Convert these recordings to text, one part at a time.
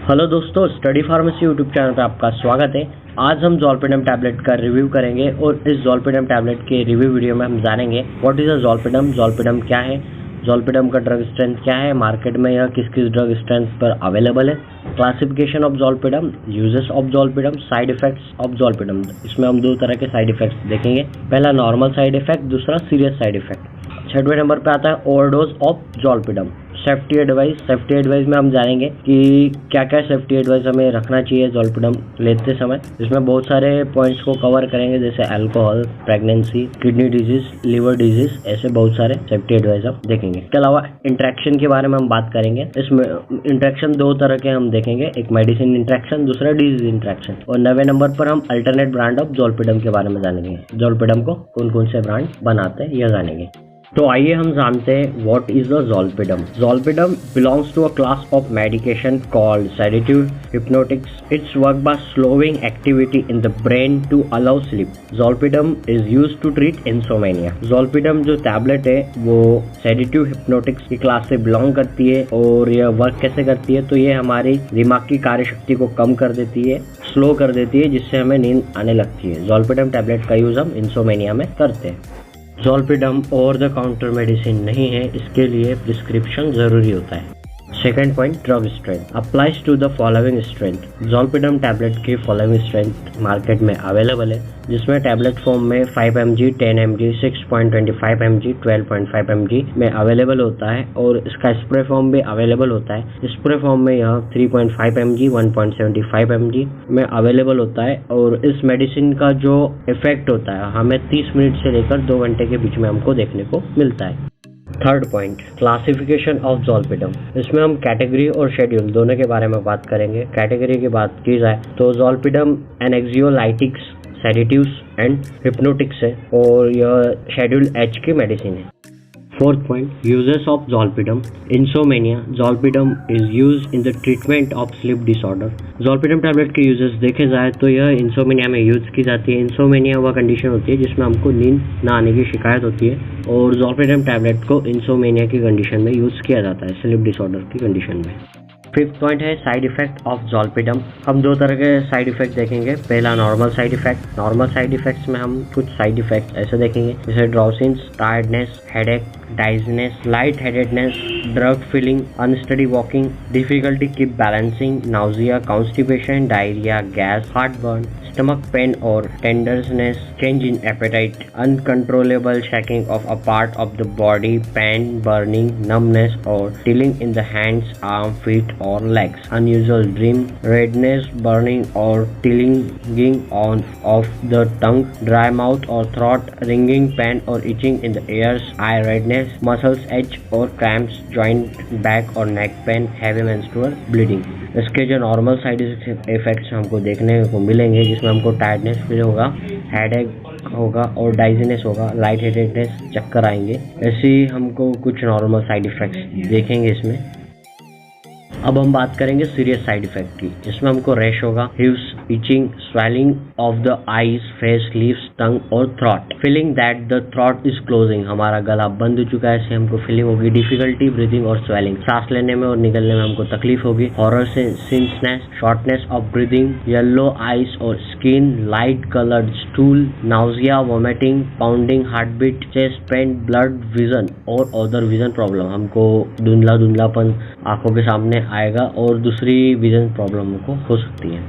Hello दोस्तों, study pharmacy YouTube channel पर आपका स्वागत है। आज हम ज़ोलपीडम टैबलेट का रिव्यू करेंगे और इस ज़ोलपीडम टैबलेट के रिव्यू वीडियो में हम जानेंगे व्हाट इज़ अ ज़ोलपीडम, ज़ोलपीडम क्या है, ज़ोलपीडम का ड्रग स्ट्रेंथ क्या है, मार्केट में यह किस किस ड्रग स्ट्रेंथ पर अवेलेबल है, classification of zolpidem, uses of zolpidem, side effects of zolpidem. इसमें हम दो तरह के साइड इफेक्ट्स देखेंगे, पहला नॉर्मल साइड इफेक्ट, दूसरा सीरियस साइड इफेक्ट। 6वें नंबर पे आता है overdose of zolpidem. Safety advice में हम जानेंगे कि क्या क्या सेफ्टी एडवाइस हमें रखना चाहिए ज़ोलपीडम लेते समय। इसमें बहुत सारे पॉइंट्स को कवर करेंगे, जैसे alcohol, pregnancy, kidney disease, liver disease, ऐसे बहुत सारे सेफ्टी एडवाइस हम देखेंगे। इसके अलावा इंट्रैक्शन के बारे में हम बात करेंगे। इसमें इंट्रैक्शन दो तरह के हम देखेंगे, एक मेडिसिन इंट्रैक्शन, दूसरा डिजीज इंट्रैक्शन। और 9वें नंबर पर हम अल्टरनेट ब्रांड ऑफ ज़ोलपीडम के बारे में जानेंगे, ज़ोलपीडम को कौन कौन से ब्रांड बनाते हैं यह जानेंगे। तो आइए हम जानते हैं what is the zolpidem. Zolpidem belongs to a class of medication called sedative hypnotics. Its work by slowing activity in the brain to allow sleep. Zolpidem is used to treat insomnia. Zolpidem जो tablet है वो sedative hypnotics की class से belong करती है। और यह work कैसे करती है, तो ये हमारी दिमाग की कार्यशक्ति को कम कर देती है, स्लो कर देती है, जिससे हमें नींद आने लगती है। ज़ोलपीडम टैबलेट का यूज हम इंसोमेनिया में करते हैं। Zolpidem over the counter medicine नहीं है, इसके लिए प्रिस्क्रिप्शन जरूरी होता है। Second point, drug strength applies to the following strength. Zolpidem tablet की फॉलोइंग स्ट्रेंथ मार्केट में अवेलेबल है, जिसमें टैबलेट फॉर्म में 5 mg, 10 mg, 6.25 mg, 12.5 mg में अवेलेबल होता है। और इसका स्प्रे फॉर्म भी अवेलेबल होता है। स्प्रे फॉर्म में यह 3.5 mg, 1.75 mg में अवेलेबल होता है। और इस मेडिसिन का जो इफेक्ट होता है हमें 30 मिनट से लेकर 2 घंटे के बीच में हमको देखने को मिलता है। Third point, classification of zolpidem. इसमें हम कैटेगरी और शेड्यूल दोनों के बारे में बात करेंगे। कैटेगरी की बात की जाए तो zolpidem anxiolytics, sedatives and hypnotics है और यह शेड्यूल एच की मेडिसिन है। Fourth point, uses of zolpidem. Insomnia, zolpidem is used in the treatment of sleep disorder. Zolpidem tablet के यूजेस देखे जाए तो यह इंसोमेनिया में यूज की जाती है। इंसोमेनिया वह कंडीशन होती है जिसमें हमको नींद ना आने की शिकायत होती है, और ज़ोलपीडम टैबलेट को इंसोमेनिया की कंडीशन में यूज किया जाता है, स्लीप डिसऑर्डर की कंडीशन में। फिफ्थ पॉइंट है साइड इफेक्ट ऑफ ज़ोलपीडम। हम दो तरह के साइड इफेक्ट देखेंगे। पहला normal side effect. Normal side effects में हम कुछ साइड इफेक्ट ऐसे देखेंगे, जैसे drowsiness, tiredness, headache, dizziness, light headedness, drug feeling, unsteady walking, difficulty keep balancing, nausea, constipation, diarrhoea, gas, heartburn, stomach pain or tenderness, change in appetite, uncontrollable shaking of a part of the body, pain, burning, numbness or tingling in the hands, arm, feet or legs, unusual dream, redness, burning or tingling on of the tongue, dry mouth or throat, ringing, pain or itching in the ears, eye redness, muscles ache or cramps, joint, back or neck pain, heavy menstrual bleeding। इसके जो normal side effects हमको देखने को मिलेंगे, जिसमें हमको tiredness feel होगा, headache होगा और डाइजीनेस होगा, लाइट हेडेडनेस, चक्कर आएंगे। ऐसे ही हमको कुछ नॉर्मल साइड इफेक्ट्स देखेंगे इसमें। अब हम बात करेंगे सीरियस साइड इफेक्ट की। इसमें हमको रैश होगा, hives, itching, swelling of the eyes, face, lips, tongue और throat, feeling that the throat is closing, हमारा गला बंद हो चुका है, ऐसे हमको फीलिंग होगी। डिफिकल्टी ब्रीदिंग और स्वेलिंग, सांस लेने में और निकलने में हमको तकलीफ होगी। Hoarseness, shortness of breathing, yellow eyes और skin, light coloured stool, nausea, vomiting, pounding heart beat, chest pain, blurred vision और अदर विजन प्रॉब्लम, हमको धुंधलापन आंखों के सामने आएगा और दूसरी विजन प्रॉब्लम को हो सकती है।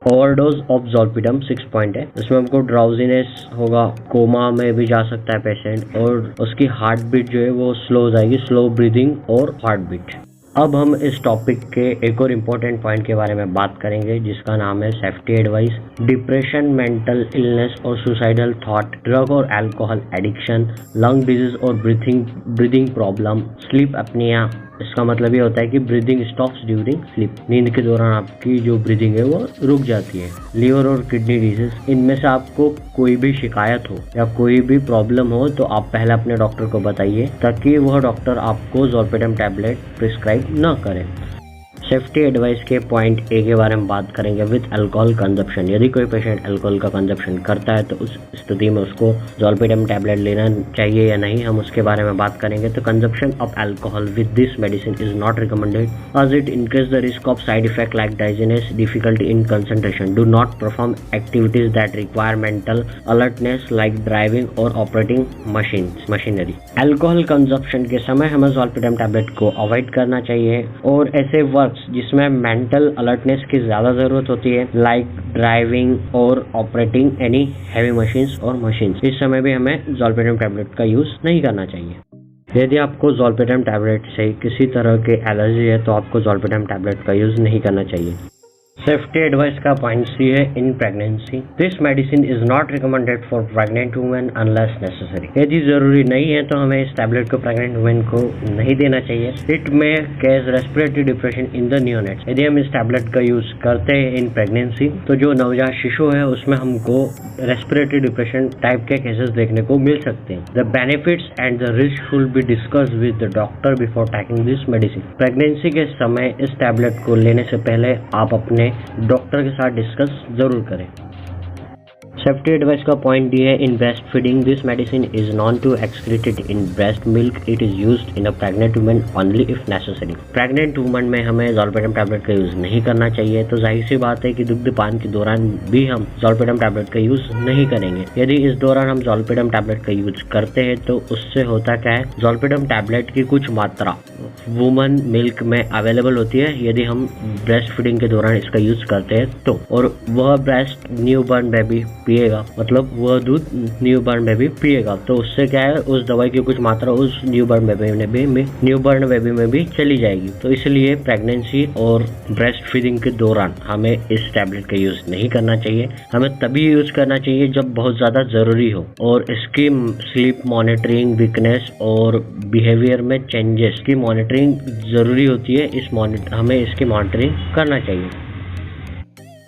ओवरडोज ऑफ ज़ोलपीडम 6 पॉइंट है। इसमें हमको ड्राउजीनेस होगा, कोमा में भी जा सकता है पेशेंट, और उसकी हार्ट बीट जो है वो स्लो हो जाएगी, स्लो ब्रीदिंग और हार्ट बीट। अब हम इस टॉपिक के एक और इम्पोर्टेंट पॉइंट के बारे में बात करेंगे, जिसका नाम है safety advice. Depression, mental illness और सुसाइडल थॉट, ड्रग और अल्कोहल एडिक्शन, लंग डिजीज और ब्रीदिंग प्रॉब्लम, स्लीप अपनिया। इसका मतलब ये होता है कि ब्रीदिंग स्टॉप्स ड्यूरिंग स्लीप, नींद के दौरान आपकी जो ब्रीदिंग है वो रुक जाती है। लीवर और किडनी डिजीज, इनमें से आपको कोई भी शिकायत हो या कोई भी प्रॉब्लम हो तो आप पहले अपने डॉक्टर को बताइए, ताकि वह डॉक्टर आपको ज़ोलपीडम टैबलेट प्रिस्क्राइब न करें। सेफ्टी एडवाइस के पॉइंट ए के बारे में बात करेंगे विद अल्कोहल कंजप्शन। यदि कोई पेशेंट अल्कोहल का कंजप्शन करता है तो उस स्थिति में उसको ज़ोलपीडम टैबलेट लेना चाहिए या नहीं, हम उसके बारे में बात करेंगे। तो consumption of alcohol with this medicine is not recommended as it increases the risk of side effects like dizziness, difficulty in concentration. Do not perform activities that require mental alertness like driving or operating machinery. Alcohol consumption के समय हमें ज़ोलपीडम tablet को avoid करना चाहिए और ऐसे works जिसमें mental alertness की ज़्यादा ज़रूरत होती है लाइक ड्राइविंग और ऑपरेटिंग एनी हैवी मशीन्स और मशीन्स, इस समय भी हमें ज़ोलपीडम टैबलेट का यूज़ नहीं करना चाहिए। यदि आपको ज़ोलपीडम टैबलेट से किसी तरह की एलर्जी है तो आपको ज़ोलपीडम टैबलेट का यूज़ नहीं करना चाहिए। सेफ्टी एडवाइस का पॉइंट सी है in pregnancy. This medicine is not recommended for pregnant women unless necessary. यदि जरूरी नहीं है तो हमें इस टैबलेट को प्रेग्नेंट वुमेन को नहीं देना चाहिए। इट में case respiratory depression in the neonates. यदि हम इस टैबलेट का यूज करते हैं इन प्रेगनेंसी तो जो नवजात शिशु है उसमें हमको रेस्पिरेटरी डिप्रेशन टाइप के केसेस देखने को मिल सकते हैं। The benefits and the risk should be discuss with the doctor before taking this medicine. Pregnancy के समय इस टैबलेट को लेने से पहले आप अपने डॉक्टर के साथ डिस्कस जरूर करें। सेफ्टी एडवाइस का पॉइंट डी है in breast feeding. This medicine is known to excreted in breast milk. It is used in a pregnant woman only if necessary. Pregnant woman में हमें ज़ोलपीडम टैबलेट का use नहीं करना चाहिए। तो जाहिर सी बात है कि दुग्धपान के दौरान भी हम ज़ोलपीडम टैबलेट का यूज नहीं करेंगे। यदि इस दौरान हम ज़ोलपीडम टैबलेट का यूज करते हैं तो उससे होता क्या है, ज़ोलपीडम टैबलेट की कुछ मात्रा वुमन मिल्क में अवेलेबल होती है यदि हम ब्रेस्ट फीडिंग के दौरान इसका यूज करते हैं तो, और वह ब्रेस्ट न्यूबॉर्न बेबी पिएगा, मतलब वह दूध न्यूबॉर्न बेबी पिएगा तो उससे क्या है, उस दवाई की कुछ मात्रा उस न्यूबॉर्न बेबी में भी चली जाएगी। तो इसलिए प्रेगनेंसी और ब्रेस्ट फीडिंग के दौरान हमें इस टैबलेट का यूज नहीं करना चाहिए। हमें तभी यूज करना चाहिए जब बहुत ज्यादा जरूरी हो और इसकी स्लीप मॉनिटरिंग, वीकनेस और बिहेवियर में चेंजेस की मॉनिटरिंग जरूरी होती है। हमें इसकी मॉनिटरिंग करना चाहिए।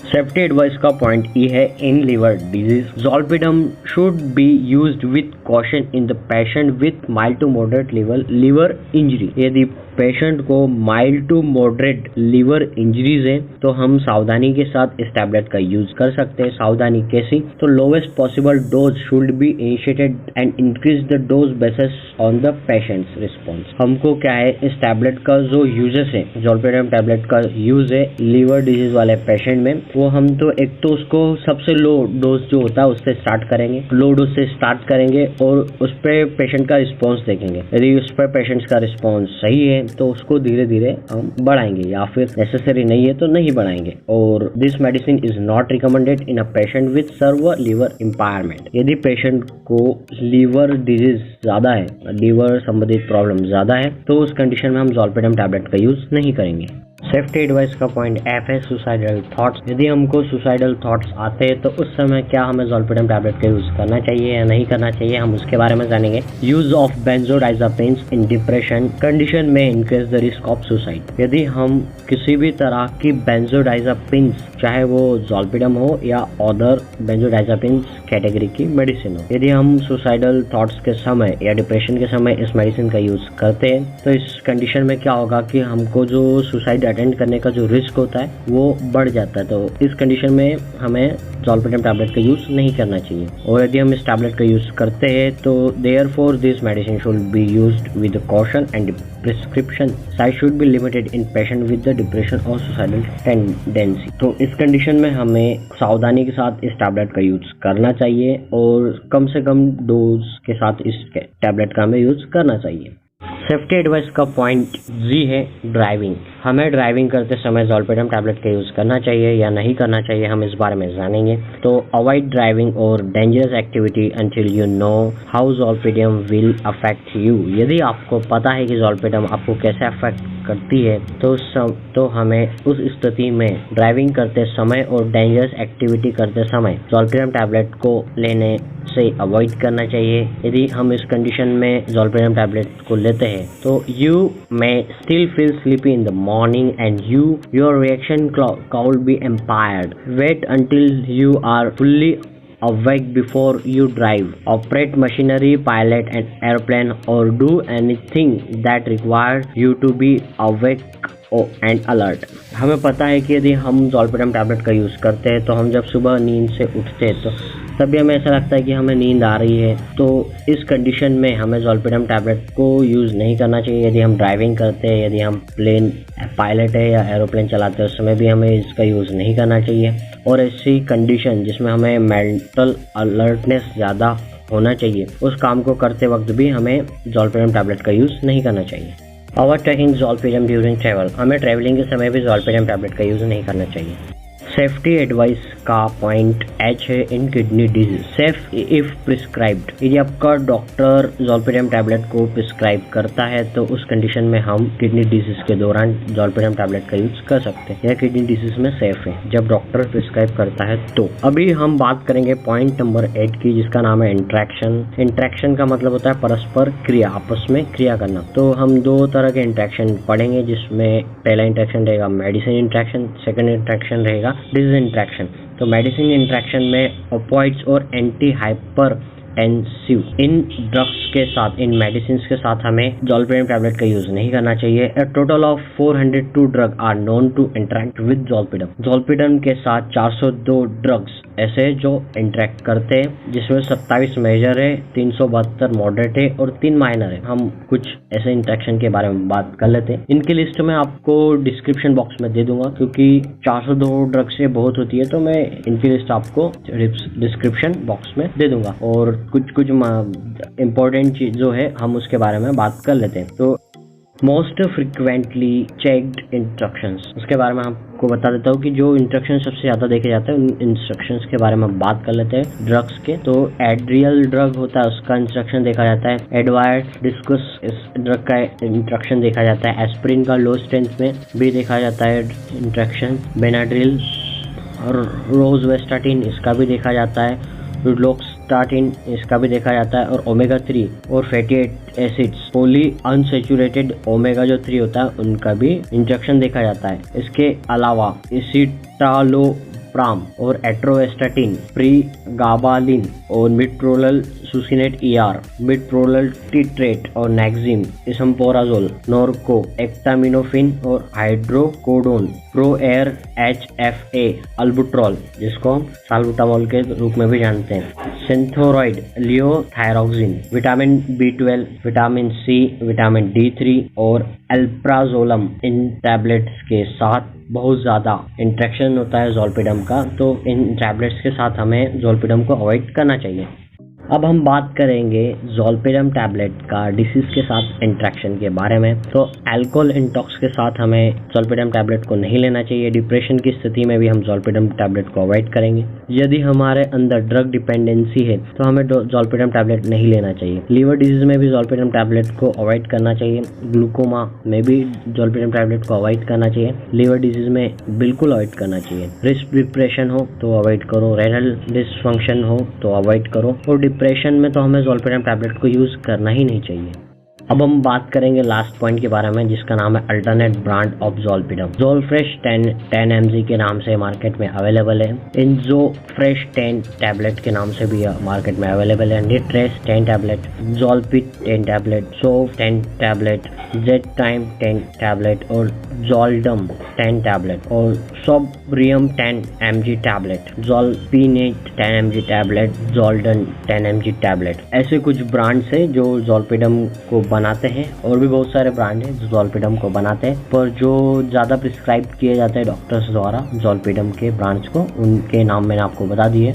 सेफ्टी एडवाइस का पॉइंट ई है in liver disease. Zolpidem should be used with caution in the patient with mild to moderate liver injury. यदि पेशेंट को mild to moderate liver injuries है तो हम सावधानी के साथ इस टैबलेट का यूज कर सकते हैं। सावधानी कैसी, तो lowest possible dose should be initiated and increase the dose basis on the patients response. हमको क्या है, इस टैबलेट का जो यूजेस है, ज़ोलपीडम टैबलेट का यूज है लिवर डिजीज वाले पेशेंट में, वो हम तो एक तो उसको सबसे लो डोज जो होता है उससे स्टार्ट करेंगे, लो डोज से स्टार्ट करेंगे और उस पर पेशेंट का रिस्पॉन्स देखेंगे। यदि उस पर पेशेंट्स का रिस्पॉन्स सही है तो उसको धीरे धीरे हम बढ़ाएंगे या फिर नेसेसरी नहीं है तो नहीं बढ़ाएंगे। और this medicine is not recommended in a patient with severe liver impairment. यदि पेशेंट को लीवर डिजीज ज्यादा है, लीवर संबंधित प्रॉब्लम ज्यादा है तो उस कंडीशन में हम ज़ोलपीडम टैबलेट का यूज नहीं करेंगे। सेफ्टी एडवाइस का पॉइंट एफ है सुसाइडल थॉट्स। यदि हमको सुसाइडल थॉट्स आते हैं तो उस समय क्या हमें ज़ोलपीडम टैबलेट का यूज करना चाहिए या नहीं करना चाहिए, हम उसके बारे में जानेंगे। Use of benzodiazepines in depression condition में increase the risk of suicide. यदि हम किसी भी तरह की बेंजोडाइजापिन्स, चाहे वो ज़ोलपीडम हो या अदर बेंजोडाइजापिन्स कैटेगरी की मेडिसिन हो, यदि हम सुसाइडल थॉट्स के समय या डिप्रेशन के समय इस मेडिसिन का यूज करते हैं तो इस कंडीशन में क्या होगा कि हमको जो सुसाइड अटेंड करने का जो रिस्क होता है वो बढ़ जाता है। तो इस कंडीशन में हमें ज़ोलपीडम टैबलेट का यूज नहीं करना चाहिए। और यदि हम इस टैबलेट का यूज करते हैं तो therefore this medicine should be used with caution and prescription size should be limited in patient with the depression और सुसाइडल टेंडेंसी। तो इस कंडीशन में हमें सावधानी के साथ इस टैबलेट का यूज करना चाहिए और कम से कम डोज के साथ इस टैबलेट का हमें यूज करना चाहिए। सेफ्टी एडवाइस का पॉइंट जी है ड्राइविंग। हमें ड्राइविंग करते समय ज़ोलपीडम टैबलेट का यूज़ करना चाहिए या नहीं करना चाहिए, हम इस बारे में जानेंगे। तो अवॉइड ड्राइविंग और dangerous activity until you know how zolpidem will affect you. यदि आपको पता है कि ज़ोलपीडम आपको कैसे अफेक्ट करती है तो हमें उस स्थिति में ड्राइविंग करते समय और डेंजरस एक्टिविटी करते समय ज़ोलपीडम टैबलेट को लेने से अवॉइड करना चाहिए। यदि हम इस कंडीशन में ज़ोलपीडम टैबलेट को लेते हैं तो you may still feel sleepy in the morning and your reaction could be impaired. Wait until you are fully awake before you drive, operate machinery, pilot an airplane or do anything that requires you to be awake and alert. हमें पता है कि यदि हम ज़ोलपीडम tablet का use करते हैं तो हम जब सुबह नींद से उठते हैं तो तभी हमें ऐसा लगता है कि हमें नींद आ रही है। तो इस कंडीशन में हमें ज़ोलपीडम टैबलेट को यूज़ नहीं करना चाहिए। यदि हम ड्राइविंग करते हैं, यदि हम प्लेन पायलट है या एरोप्लेन चलाते हैं, उस समय भी हमें इसका यूज़ नहीं करना चाहिए। और ऐसी कंडीशन जिसमें हमें मेंटल अलर्टनेस ज़्यादा होना चाहिए, उस काम को करते वक्त भी हमें ज़ोलपीडम टैबलेट का यूज़ नहीं करना चाहिए। Avoid taking zolpidem during travel. हमें ट्रैवलिंग के समय भी ज़ोलपीडम टैबलेट का यूज़ नहीं करना चाहिए। सेफ्टी एडवाइस का पॉइंट एच है इन kidney disease. Safe if prescribed. यदि आपका डॉक्टर ज़ोलपीडम टैबलेट को प्रिस्क्राइब करता है तो उस कंडीशन में हम किडनी डिजीज के दौरान ज़ोलपीडम टैबलेट का यूज कर सकते हैं। यह किडनी डिजीज में सेफ है जब डॉक्टर प्रिस्क्राइब करता है। तो अभी हम बात करेंगे पॉइंट नंबर 8 की, जिसका नाम है इंट्रैक्शन। इंट्रैक्शन का मतलब होता है परस्पर क्रिया, आपस में क्रिया करना। तो हम 2 तरह के इंट्रैक्शन पढ़ेंगे, जिसमें पहला इंट्रैक्शन रहेगा मेडिसिन इंट्रैक्शन, सेकंड इंट्रैक्शन रहेगा डिजीज इंट्रैक्शन। तो मेडिसिन इंट्रैक्शन में ओपियोइड्स और एंटी हाइपरटेंसिव इन ड्रग्स के साथ, इन मेडिसिन के साथ हमें ज़ोलपीडम टैबलेट का यूज नहीं करना चाहिए। A total of 402 drug are known to interact with zolpidem. Zolpidem के साथ 402 ड्रग्स ऐसे जो इंटरेक्ट करते हैं, जिसमें 27 मेजर है, 372 मॉडरेट है और 3 माइनर है। हम कुछ ऐसे इंट्रैक्शन के बारे में बात कर लेते हैं। इनकी लिस्ट मैं आपको डिस्क्रिप्शन बॉक्स में दे दूंगा, क्योंकि 402 ड्रग्स से बहुत होती है, तो मैं इनकी लिस्ट आपको डिस्क्रिप्शन बॉक्स में दे दूंगा। और कुछ इम्पोर्टेंट चीज जो है हम उसके बारे में बात कर लेते हैं। तो मोस्ट फ्रिक्वेंटली चेक्ड इंस्ट्रक्शंस, उसके बारे में आपको बता देता हूँ कि जो इंस्ट्रक्शन सबसे ज़्यादा देखे जाते हैं, उन इंस्ट्रक्शंस के बारे में बात कर लेते हैं ड्रग्स के। तो एड्रियल ड्रग होता है, उसका इंस्ट्रक्शन देखा जाता है। एडवायर्ड डिस्कस, इस ड्रग का इंस्ट्रक्शन देखा जाता है। एस्प्रिन का लो स्ट्रेंथ में भी देखा जाता है इंस्ट्रक्शन। बेनाड्रिल और रोजवेस्टाटिन, इसका भी देखा जाता है। रोक्सटाटिन, इसका भी देखा जाता है। और ओमेगा 3 और fatty acids, poly unsaturated omega जो 3 होता है, उनका भी इंजेक्शन देखा जाता है। इसके अलावा एसिटालोप्राम और एट्रोवेस्टाटिन, प्रीगाबालिन और मिट्रोलल सुसिनेट ER, मिट्रोलल टिट्रेट और नैक्सिम, इसम्पोराजोल, नॉर्को, एक्टामिनोफिन और हाइड्रोकोडोन, प्रोएयर HFA, अल्बुट्रॉल, जिसको हम साल्बुटामोल के रूप में भी जानते हैं, Synthroid, levothyroxine, vitamin B12, vitamin C, vitamin D3 और अल्प्राजोलम। इन टैबलेट्स के साथ बहुत ज़्यादा इंट्रैक्शन होता है ज़ोलपीडम का, तो इन टैबलेट्स के साथ हमें ज़ोलपीडम को अवॉइड करना चाहिए। अब हम बात करेंगे ज़ोलपीडम टैबलेट का डिसीज के साथ इंट्रैक्शन के बारे में। तो अल्कोहल इंटॉक्स के साथ हमें ज़ोलपीडम टैबलेट को नहीं लेना चाहिए। डिप्रेशन की स्थिति में भी हम ज़ोलपीडम टैबलेट को अवॉइड करेंगे। यदि हमारे अंदर ड्रग डिपेंडेंसी है तो हमें ज़ोलपीडम टैबलेट नहीं लेना चाहिए। लीवर डिजीज में भी ज़ोलपीडम टैबलेट को अवॉइड करना चाहिए। ग्लूकोमा में भी ज़ोलपीडम टैबलेट को अवॉइड करना चाहिए। लीवर डिजीज में बिल्कुल अवॉइड करना चाहिए। रिस्क डिप्रेशन हो तो अवॉइड करो, रेनल डिसफंक्शन हो तो अवॉइड करो, और डिप्रेशन में तो हमें ज़ोलपीडम टैबलेट को यूज़ करना ही नहीं चाहिए। अब हम बात करेंगे लास्ट पॉइंट के बारे में, जिसका नाम है अल्टरनेट ब्रांड ऑफ ज़ोलपीडम। ज़ोलफ्रेश 10 mg के नाम से मार्केट में अवेलेबल है। इनज़ोफ्रेश 10 टैबलेट के नाम से भी मार्केट में अवेलेबल है। निट्रेस 10 टैबलेट, ज़ोलपिट 10 टैबलेट, सोव 10 टैबलेट, जेड टाइम 10 टैबलेट और ज़ोल्डम 10 टैबलेट और Sobrium 10 mg tablet, Zolpinate 10 mg tablet, Zoldan 10 mg tablet. ऐसे कुछ ब्रांड्स है जो ज़ोलपीडम को बनाते हैं, और भी बहुत सारे ब्रांड हैं जो ज़ोलपीडम को बनाते हैं, पर जो ज़्यादा प्रिस्क्राइब किए जाते हैं डॉक्टर्स द्वारा ज़ोलपीडम के ब्रांड्स को, उनके नाम मैंने आपको बता दिए।